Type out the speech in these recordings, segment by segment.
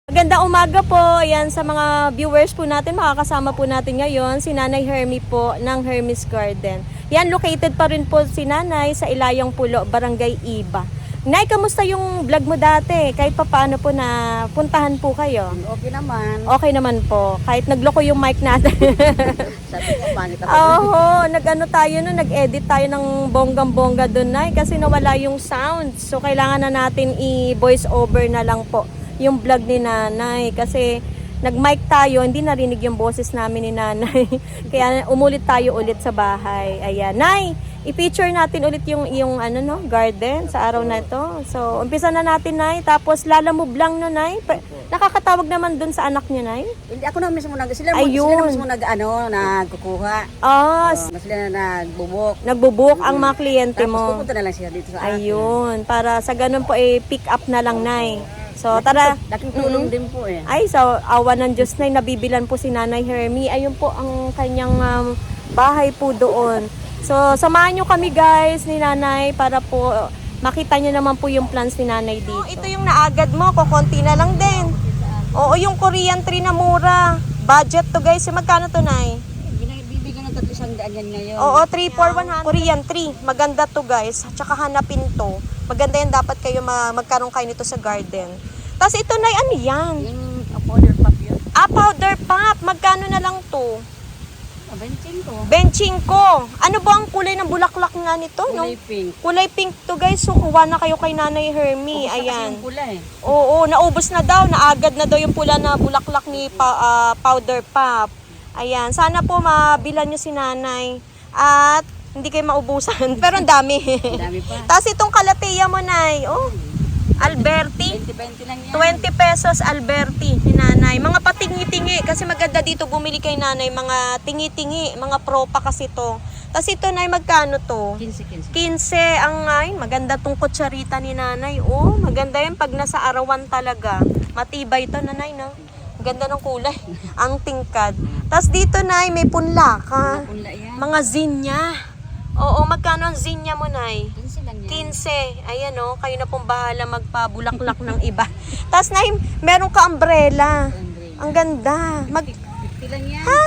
Magandang umaga po. Ayan, sa mga viewers po natin, makakasama po natin ngayon si Nanay Hermy po ng Hermy's Garden. Yan, located pa rin po si Nanay sa Ilayang Pulo, Barangay Iba. Nay, kamusta yung vlog mo dati? Kahit pa paano po na puntahan po kayo? Okay naman. Okay naman po. Kahit nagloko yung mic natin. Sabi ko, pangit ako. Oo, nag-ano tayo no, nag-edit tayo ng bonggang-bongga doon, Nay, kasi nawala yung sound. So, kailangan na natin i-voice over na lang po yung vlog ni Nanay kasi nag-mic tayo, hindi narinig yung boses namin ni Nanay. Kaya umulit tayo ulit sa bahay. Ayan. Nay, i-feature natin ulit yung ano no, garden sa araw na ito. So, umpisa na natin, Nay. Tapos lalamove lang no, Nay. Nakakatawag naman dun sa anak niya, Nay. Hindi ako na mismo sila Ayun. na mismo nagkukuha. Ah, Sila na nagbubok. nagbubuk ang mga kliyente Tapos mo. pupunta na lang sila dito sa akin. Ayun, para sa ganun po pick up na lang, Nay. So, tara. Laking tulong din po eh. Ay, so, awa ng Diyos, Nay, nabibilan po si Nanay Hermy. Ayun po ang kanyang bahay po doon. So, samahan nyo kami, guys, ni Nanay para po makita nyo naman po yung plans ni Nanay dito. Ito yung naagad mo, kukunti na lang din. Oo, yung Korean tree na mura. Budget to, guys. Magkano to, Nay? Bibigyan ng 300 yan ngayon. Oo, 3 for 100. Korean tree. Maganda to, guys. Tsaka hanapin to. Maganda yan, dapat kayo magkaroon kayo nito sa garden. Tapos ito, Nay, ano yan? Yung powder pop yun. Ah, powder pop. Magkano na lang to? Benching ko. Benching ko. Ano ba ang kulay ng bulaklak nga nito? No? Kulay pink. Kulay pink to, guys. So, kuha na kayo kay Nanay Hermy. Ubus na kasi Ayan. yung pula eh. Oo, naubos na daw. Naagad na daw yung pula na bulaklak ni powder pop. Ayan. Sana po mabilan nyo si Nanay. At hindi kayo maubusan. Pero ang dami. Ang dami pa. Tapos itong kalateya mo, Nay. Oh, Alberti. 20 lang yan. 20 pesos Alberti ni Nanay. Mga patingi-tingi. Kasi maganda dito bumili kay Nanay. Mga tingi-tingi. Mga propa kasi to. Tapos ito, Nay, magkano to? 15. 15 ang ay, maganda tong kutsarita ni Nanay. Oh, maganda yan pag nasa arawan talaga. Matibay to, Nanay, no? Ganda ng kulay. Ang tingkad. Tapos dito, Nay, may punlaka. Punla yan. Mga zinya. Oo, magkano ang zinya mo, Nay? 15 lang yan. 15. Ayan, oh, kayo na pong bahala magpabulaklak ng iba. Tapos, Nay, meron ka umbrella. Ang ganda. 50 lang yan. Ha?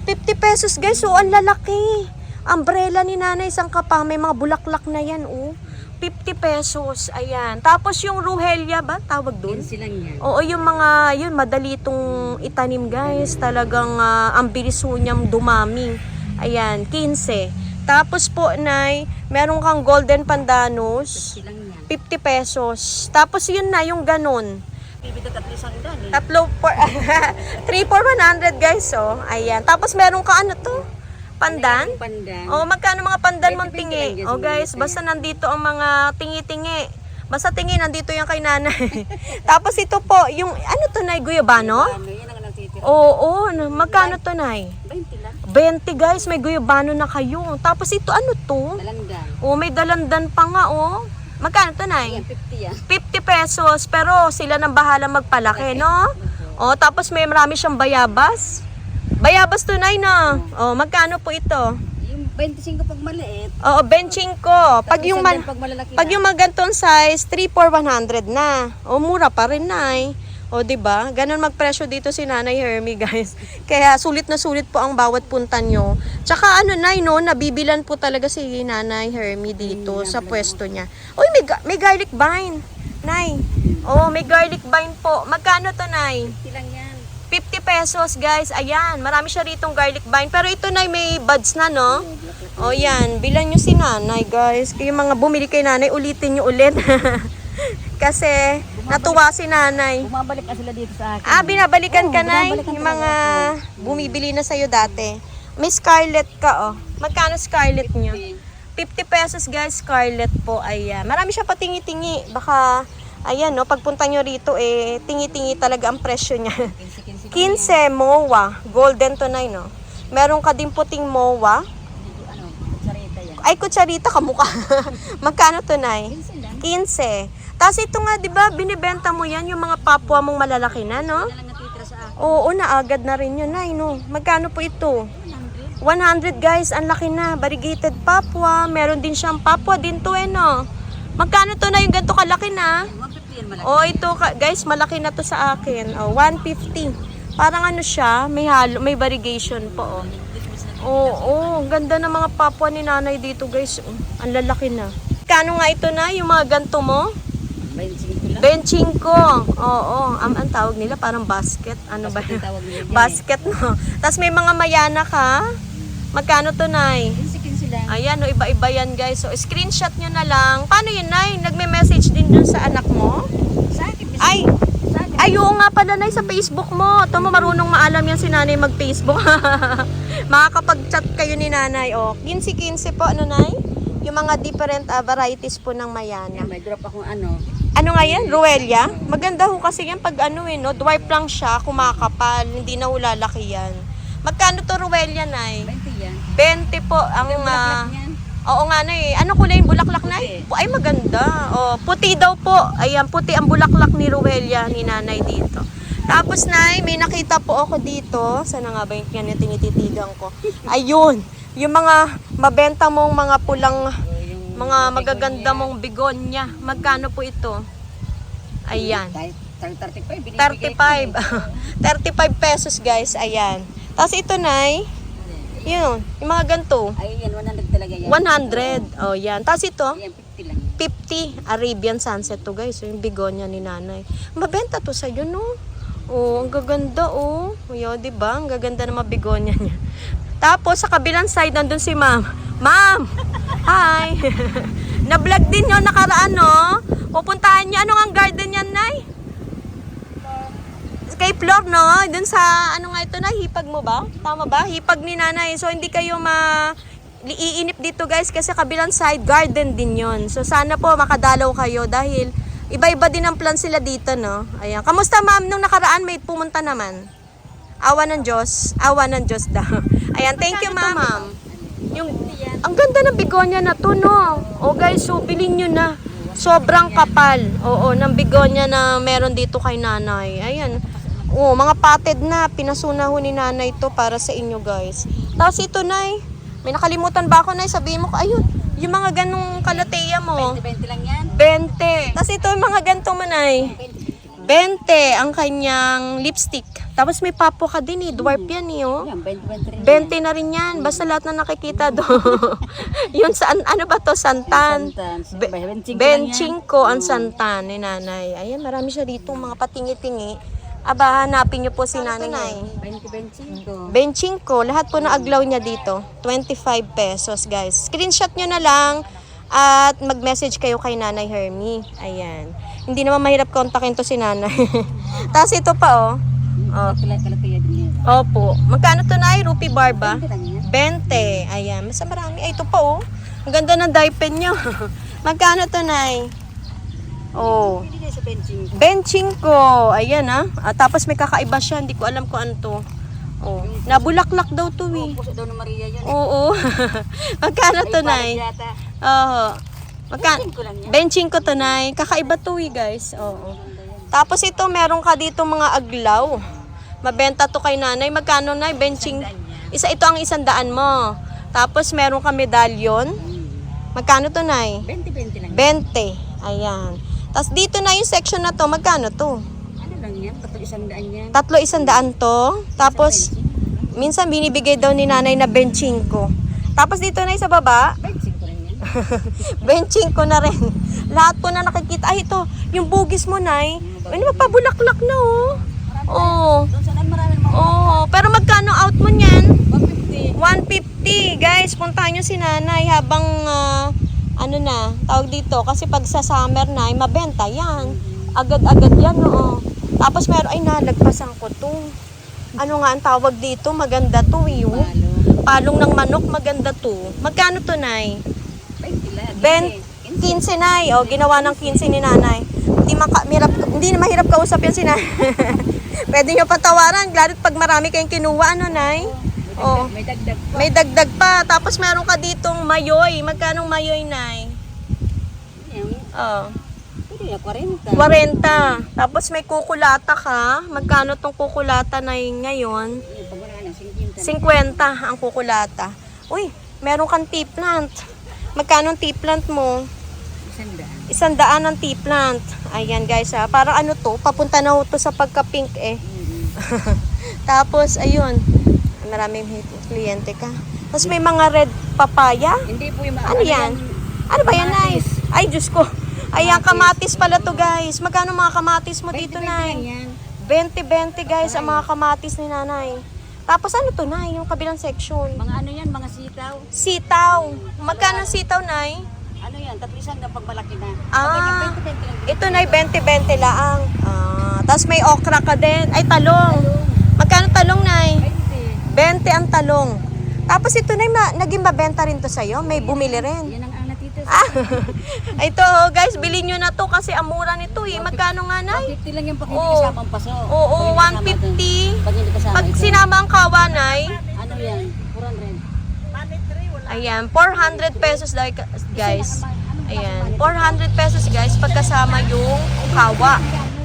50 pesos, guys. So, ang lalaki. Umbrella ni Nanay, isang kapang. May mga bulaklak na yan, oh. 50 pesos. Ayan. Tapos yung ruhelia ba? Tawag doon? 15 lang yan. Oo, yung mga, yun, madali itong itanim, guys. Talagang ang bilis ho niyang dumami. Ayan, 15. Tapos po, Nay, meron kang golden pandanus. 50 lang yan. 50 pesos. Tapos yun na, yung ganun. Bibigyan ka 300 eh. Tatlo for 3 for 100, guys, oh. Ayan. Tapos meron ka ano to? Pandan? Pandan. Oh, magkano mga pandan 20 mong lang tingi? yan, Oh, guys, siguro. basta nandito ang mga tingi-tingi. Basta tingi, nandito yung kay Nanay. Tapos ito po, yung ano to, Nay, guyabano? Ano, yan ang natitira. Oo, magkano to, Nay? 20 lang. 20, guys, may guyabano na kayo. Tapos ito, ano to? Dalandan. Oh, may dalandan pa nga, oh. Magkano to, Nay? Yan, 50 yan. 50 pesos, pero sila nang bahala magpalaki, no? Oh, tapos may marami siyang bayabas. Bayabas to, Nay, no? Oh, magkano po ito? Yung 25 pag maliit. Oo, benching ko. Pag tapos yung isang dyan pag malalaki pag na. yung mga ganitong size, 3 for 100 na. O, mura pa rin, Nay. O, diba? Ganon magpresyo dito si Nanay Hermy, guys. Kaya sulit na sulit po ang bawat punta nyo. Tsaka ano, Nay, no? Nabibilan po talaga si Nanay Hermy dito sa pwesto niya. Uy, may garlic vine. Nay. Oh, may garlic vine po. Magkano to, Nay? 50 lang yan. 50 pesos, guys. Ayan, marami siya ritong garlic vine. Pero ito, Nay, may buds na, no? O, yan. Bilan nyo si Nanay, guys. Yung mga bumili kay Nanay, ulitin nyo ulit. Kasi, natuwa si Nanay. Bumabalik na sila dito sa akin. Ah, binabalikan ka, Oo, Nay? binabalikan Yung talaga mga bumibili na sa'yo dati. May scarlet ka, oh. Magkano scarlet nyo? 50 pesos, guys. Scarlet po. Ayan. Marami siya patingi-tingi. Baka, ayan, no? Pagpunta nyo rito, tingi-tingi talaga ang presyo niya. 15 MOA. Golden to, Nay, no? Meron ka din puting MOA. Ano, kutsarita yan. Ay, kutsarita, kamukha. Magkano to, Nay? 15 lang. 15. Tapos ito nga, di ba, binibenta mo yan, yung mga papwa mong malalaki na, no? Yan lang natitira sa akin. Oo, naagad na rin yun, Nay, no? Magkano po ito? 100, guys. Ang laki na. Variegated papwa. Meron din siyang papwa din to, no? Magkano to, na yung ganito kalaki na? 150 yan malaki. Oh, ito guys, malaki na to sa akin. Oh, 150. Parang ano siya, may variegation po. Oh, ganda ng mga papwa ni nanay dito guys. Oh, ang lalaki na. Kano nga ito na, yung mga ganto mo? 25 lang. Benching ko. Oo, ang tawag nila parang basket. Ano ba? Basket ang tawag nila dyan, Basket, no? Tapos may mga mayana ka. Magkano to, Nay? 15 lang. Ayan, no, iba-iba yan, guys. So, screenshot nyo na lang. Paano yun, Nay? Nagme-message din dun sa anak mo? Sa akin, Ay, sa akin. ay, oo nga pala, Nay, sa Facebook mo. Ito mo, marunong maalam yan si nanay mag-Facebook. Makakapag-chat kayo ni nanay. Oh, 15-15 po, ano, Nay? Yung mga different varieties po ng mayana. May drop akong ano. Ano nga yan? Ruelia? Maganda ho kasi yan pag ano no? Dwarf lang siya, kumakapal. Hindi na ho lalaki yan. Magkano to Ruelia, Nay? 20 yan. 20 po ang... Yung bulaklak yan. Oo nga, Nay. Ano kulay yung bulaklak, Nay? Puti. Ay, maganda. Oh, puti daw po. Ayan, puti ang bulaklak ni Ruelia, ni nanay dito. Tapos, Nay, may nakita po ako dito. Sana nga ba yung yan tinititigan ko? Ayun. Yung mga mabenta mong mga pulang... Mga magaganda mong bigonya. Magkano po ito? Ayan. 35. 35. 35 pesos, guys. Ayan. Tapos ito, Nay. Yun. Yung mga ganito. Ay, yan, 100 talaga yan. 100. Oh, yan. Tapos ito, Yan, 50 lang. 50. Arabian Sunset to, guys. So, yung bigonya ni nanay. Mabenta to sa'yo, no? Oh, ang gaganda, oh. Yo, diba? Ang gaganda ng mga bigonya niya. Tapos, sa kabilang side, nandun si Ma'am. Ma'am! Hi! Na-vlog din yun nakaraan, no? Pupuntahan niyo. Ano nga ang garden yan, Nay? Kay Flor, no? Dun sa, ano nga ito, Nay? Hipag mo ba? Tama ba? Hipag ni nanay. So, hindi kayo iinip dito, guys, kasi kabilang side, garden din yon. So, sana po makadalaw kayo dahil iba-iba din ang plan sila dito, no? Ayan. Kamusta, Ma'am? Nung nakaraan, may pumunta naman. Awa ng Diyos. Awa ng Diyos daw. Ayan, thank you, Ma'am. Yung, ang ganda ng bigonya na to, no? O guys, so bilhin nyo na. Sobrang kapal. Oo, ng bigonya na meron dito kay nanay. Ayan. Oo, mga potted na. Pinasuna ho ni nanay to para sa inyo, guys. Tapos ito, Nay. May nakalimutan ba ako, Nay? Sabihin mo, ayun, yung mga ganong kalateya mo. 20 lang yan. 20. Tapos ito, yung mga ganito mo, Nay. 20 ang kanyang lipstick. Tapos may papo ka din, eh. Dwarf yan, eh, oh. Yan, 20 rin. 20 na rin yan. Basta lahat na nakikita doon. Yun saan, ano ba to? Santan. Benching ko ang santan ni nanay. Ayan, marami siya dito. Mga patingi-tingi. Aba, hanapin niyo po si nanay. 20. Benching ko. Lahat po na aglaw niya dito. 25 pesos, guys. Screenshot nyo na lang. At mag-message kayo kay Nanay Hermie. Ayan. Hindi naman mahirap kontakin to si nanay. Tapos ito pa, oh. Oh. Kalatiya din yan. Opo. Magkano to, Nay? Rupee bar ba? 20 lang yan. 20. Ayan. Mas marami. Ay, ito pa, oh. Ang ganda ng dye pen nyo. Magkano to, Nay? Oh. Pwede sa benching. Benching ko. Ayan, ah. Tapos may kakaiba siya. Hindi ko alam kung ano to. Oh. Nabulaklak daw to, eh. Puso daw ng Maria yan. Oo. Magkano to, Nay? Yata. Oo. Magkano? Benching ko lang yan. Benching ko to, Nay. Kakaiba to, eh, guys. Oo. Tapos ito, meron ka dito mga aglaw. Mabenta to kay nanay. Magkano, Nay? Benching. Ito ang 100 mo. Tapos meron ka medalyon. Magkano to, Nay? 20 lang. 20. Ayan. Tapos dito na yung section na to. Magkano to? Ano lang yan? 300 yan. 300 to. Tapos, minsan binibigay daw ni nanay na benching ko. Tapos dito na yung sa baba. Benching ko lang yan. Benching ko na rin. Lahat po na nakikita. Ay, ito. Yung bugis mo, Nay. Ano, magpabulaklak na, oh. Oh. Doon saan marami naman. Oh. Pero magkano out mo niyan? 150. 150. Guys, puntahan nyo si nanay habang, ano na, tawag dito. Kasi pag sa summer na, ay mabenta yan. Agad-agad yan, oo. Tapos meron, ay nalagpasan ko to. Ano nga ang tawag dito? Maganda to, eh. Oh. Palong ng manok, maganda to. Magkano to, Nay? 20 lang. 15, Nay. O, ginawa ng 15 ni nanay. Hindi na mahirap kausap yan si nanay. Pwede nyo patawaran. Lalo't pag marami kayong kinuha, ano, Nay? Oh. May dagdag pa. May dagdag pa. Tapos meron ka ditong mayoy. Magkano mayoy, Nay? Oh. Pwede na 40. 40. Tapos may kukulata ka. Magkano tong kukulata na ngayon? Pag wala na, 50. 50 ang kukulata. Uy, meron kang tea plant. Magkano ang tea plant mo? 100. 100 ang tea plant. Ayan guys, parang ano to, papunta na ho to sa pagka-pink eh. Mm-hmm. Tapos, ayun, maraming kliyente ka. Tapos may mga red papaya. Hindi po yung Ano yan? Ano ba yan, Nay? Ay, Diyos ko. Ayan, kamatis pala to guys. Magkano mga kamatis mo dito, Nay? Yan. 20-20 guys ang mga kamatis ni Nanay. Tapos ano to, Nay? Yung kabilang section. Mga ano yan, mga sitaw. Sitaw. Magkano sitaw, Nay? Ano yan, tatlisan na pag malaki na. Ah, Pag ganyan, 20-20 lang. ito, Nay, 20-20 lang. Tapos may okra ka din. Ay, talong. Magkano talong, Nay? 20 ang talong. Tapos ito, Nay, naging mabenta rin to sa'yo. May bumili rin. Yan ang natito. Ito, guys, bilhin nyo na to kasi ang mura nito eh. Magkano nga, Nay? 150 lang yung pag hindi Oo. kasama ang paso. Oo, Pag hindi kasama 150. Pag hindi kasama Pag ito. sinama ang kawa, Nay, Ano yan? 400. ayan, 400 pesos guys. Ayan, 400 pesos guys pagkasama yung kawa.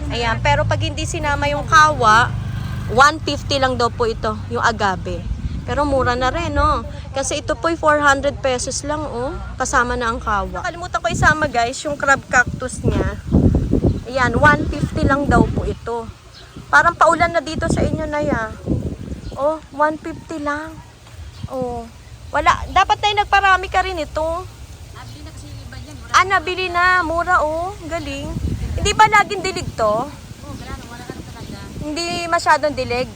Ayan, pero pag hindi sinama yung kawa, 150 lang daw po ito, yung agave. Pero mura na rin, no? Kasi ito po'y 400 pesos lang, oh. Kasama na ang kawa. Nakalimutan ko isama guys, yung crab cactus niya. Ayan, 150 lang daw po ito. Parang paulan na dito sa inyo, Nay, ah. Oh, 150 lang. Oh. Wala, dapat na nagparami ka rin ito. Nabili na kasi yung iba dyan. Nabili na, mura oh, galing. Hindi ba laging dilig to? Oo, wala na talaga. Hindi masyadong dilig.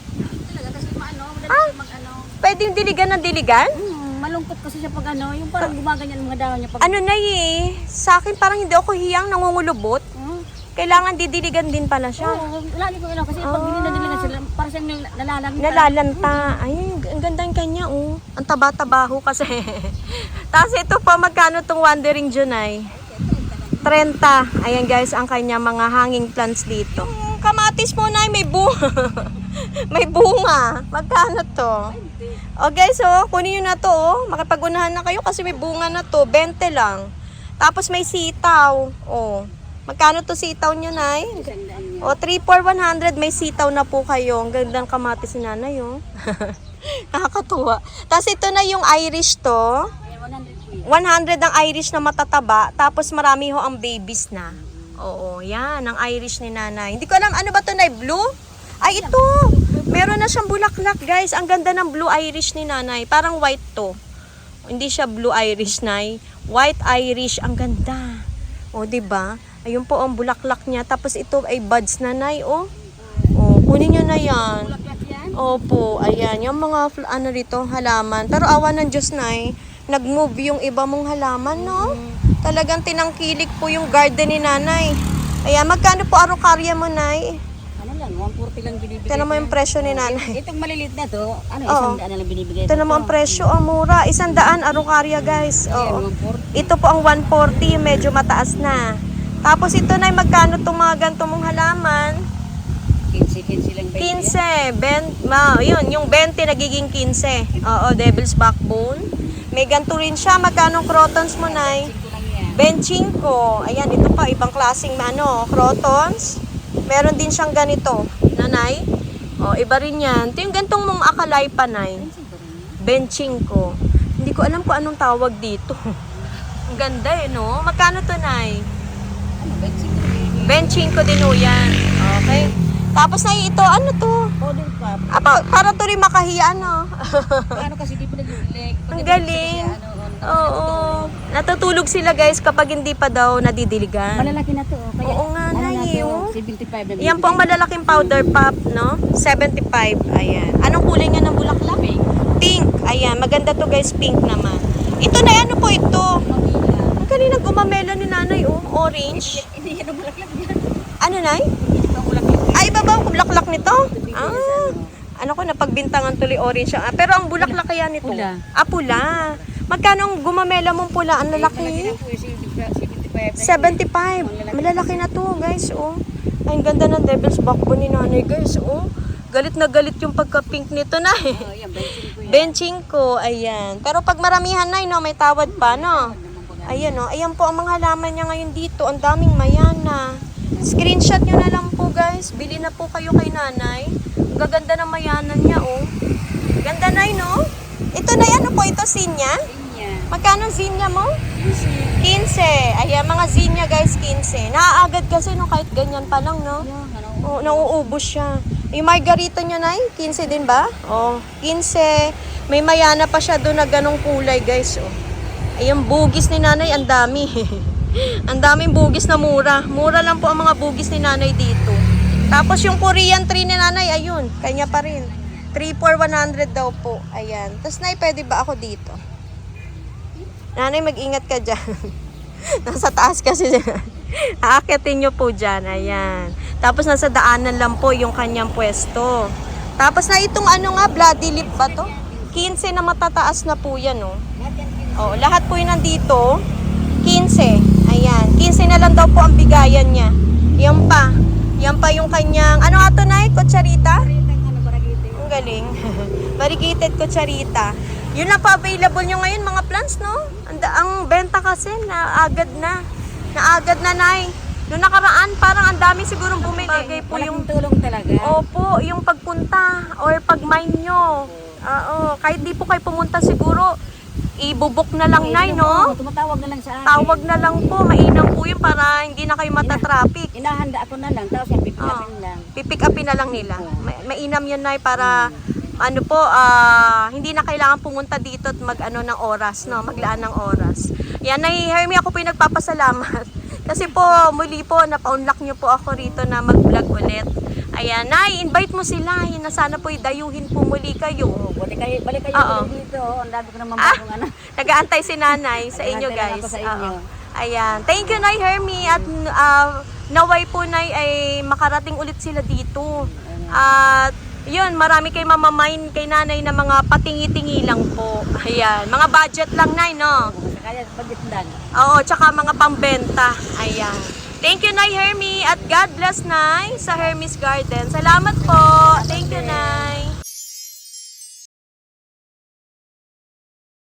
Talaga kasi maano, madali Ah. mag-ano. Pwede yung diligan ng diligan? Malungkot kasi siya pag ano, yung parang gumaganyan ang mga dahon niya pag... Ano na eh, sa akin parang hindi ako hiyang nangungulubot. Kailangan didiligan din pala siya. Oo, lagi ko ano, kasi pag dinadiligan sila, parang siyang nalalangit. Nalalanta. Ay, ang ganda yung kanya oh. Ang taba-tabaho kasi. Tapos ito pa, magkano tong Wandering Junay? 30. Ayan guys, ang kanya mga hanging plants dito. Yung kamatis mo na may bunga. May bunga. Magkano to? O guys, oh, kunin nyo na to. Oh. Makipag-unahan na kayo kasi may bunga na to. 20 lang. Tapos may sitaw. Oh. Magkano to sitaw nyo, Nay? O, 3 for 100. May sitaw na po kayo. Ang gandang kamatis ni Nanay, oh. Nakakatuwa. Tapos ito na yung Irish to. 100 ang Irish na matataba. Tapos marami ho ang babies na. Oo, yan. Ang Irish ni Nanay. Hindi ko alam, ano ba to, Nay? Blue? Ay, ito. Meron na siyang bulaklak, guys. Ang ganda ng blue Irish ni Nanay. Parang white to. Hindi siya blue Irish, Nay. White Irish. Ang ganda. O, diba? Ayun po ang bulaklak niya. Tapos ito ay buds na, Nay, oh. Oh, kunin nyo na yan. Opo, ayan. Yung mga, ano dito, halaman. Pero awa ng Diyos, Nay. Nag-move yung iba mong halaman, no? Talagang tinangkilik po yung garden ni Nanay. Ayan, magkano po arokarya mo, Nay? Ano lang, 140 lang binibigay. Tignan mo yung presyo ni Nanay. Itong maliliit na to, ano, Oo. 100 na lang binibigay. Ito naman ang presyo, ang mura. 100 arokarya, guys. Oo. 140. Ito po ang 140, medyo mataas na. Tapos ito na magkano itong mga ganito mong halaman? 15 lang 15, yun, yung 20 nagiging 15. Oo, devil's backbone. May ganito rin siya. Magkano crotons mo, Nay? 25. Ayan, ito pa, ibang klaseng crotons. Meron din siyang ganito, Nanay. O, iba rin yan. Ito yung gantong mong akalay pa, Nay. 25. Hindi ko alam kung anong tawag dito. Ang ganda eh, no? Magkano to, Nay? 25 din ho yan. Okay. Tapos na ito, ano to? Powder puff. Para to rin makahiya, no? Ano kasi di pa nag-ulik. Ang galing. Oo. Natutulog sila guys kapag hindi pa daw nadidiligan. Malalaki na to. Kaya, Oo nga, ano Nay, na to, oh. 75 na Yan po ang malalaking powder pop, no? 75. Ayan. Anong kulay niya ng bulaklak? Pink. Ayan. Maganda to guys. Pink naman. Ito na, ano po ito? Ang galing ng gumamela ni Nanay, oh. Orange. Hindi yan ang bulaklak yan. Ano, Nay? Hindi pa bulaklak. Ay, iba ba ang bulaklak nito? Ano ko, napagbintangan tuloy orange siya. Pero ang bulaklak kaya nito? Pula. Pula. Magkano ang gumamela mong pula? Ang lalaki. 75. Malalaki na to, guys, oh. Ay, ang ganda ng devil's backbone ni Nanay, guys, oh. Galit na galit yung pagka-pink nito, na. Yan, benching ko yan. Ayan. Pero pag maramihan na, no, may tawad pa, no? Ayan, no. Ayan po ang mga halaman niya ngayon dito. Ang daming mayana. Screenshot nyo na lang po, guys. Bili na po kayo kay Nanay. Ang gaganda ng mayanan niya, oh. Ganda, Nay, no? Ito na, ano po ito, sinya? Magkano zinnia mo? 15. Ayan, mga zinnia guys, 15. Naaagad kasi no, kahit ganyan pa lang, no? Oo, nauubos siya. Yung margarita niya, Nay, 15 din ba? Oo, 15. May mayana pa siya doon na ganong kulay, guys. Oh. Ay, yung bugis ni Nanay, ang dami. Ang daming bugis na mura. Mura lang po ang mga bugis ni Nanay dito. Tapos yung Korean tree ni Nanay, ayun, kanya pa rin. 3 for 100 daw po. Ayan. Tapos, Nay, pwede ba ako dito? Nanay, mag-ingat ka dyan. Nasa taas kasi. Aakitin nyo po dyan. Ayan. Tapos, nasa daanan lang po yung kanyang pwesto. Tapos, na itong ano nga, bloody lip ba to? 15 na matataas na po yan, oh. Oh, lahat po yun nandito. 15. Ayan. 15 na lang daw po ang bigayan niya. Yan pa. Yan pa yung kanyang, ano ato, Nay? Kutsarita? Ang galing. Variegated kutsarita. Yun lang pa available nyo ngayon, mga plants, no? Ang benta kasi, naagad na. Naagad na, Nay. Noong nakaraan, parang ang dami sigurong bumili. Bagay po yung tulong talaga. Opo, yung pagpunta or pag-mine nyo. Oo, kahit di po kayo pumunta siguro, ibubok na lang, Nay, no? Tumatawag na lang sa akin. Tawag na lang po, mainam po yun para hindi na kayo matatraffic. Inahanda ako na lang, tapos yan, pipilapin lang. Pipick upin na lang nila. Mainam yun, Nay, para ano po, hindi na kailangan pumunta dito at mag-ano ng oras, no? Maglaan ng oras. Yan, Nay Hermie, ako po yung nagpapasalamat. Kasi po, muli po, napa-unlock nyo po ako rito na mag-vlog ulit. Ayan, Nay, invite mo sila. Na sana po dayuhin po muli kayo. Balik kayo Oo. dito. Ang dami ko naman bagong ano. Nag-aantay si Nanay sa inyo, Nag-aantay lang guys. ako sa inyo. Oo. Ayan. Thank you, Nay Hermie. At naway po, Nay, ay makarating ulit sila dito. At yun, marami kay mamamain kay Nanay na mga patingi-tingi lang po. Ayan. Mga budget lang, Nay, no? Kaya budget lang. Oo, tsaka mga pambenta. Ayan. Thank you, Nay Hermie. At God bless, Nay, sa Hermie's Garden. Salamat po.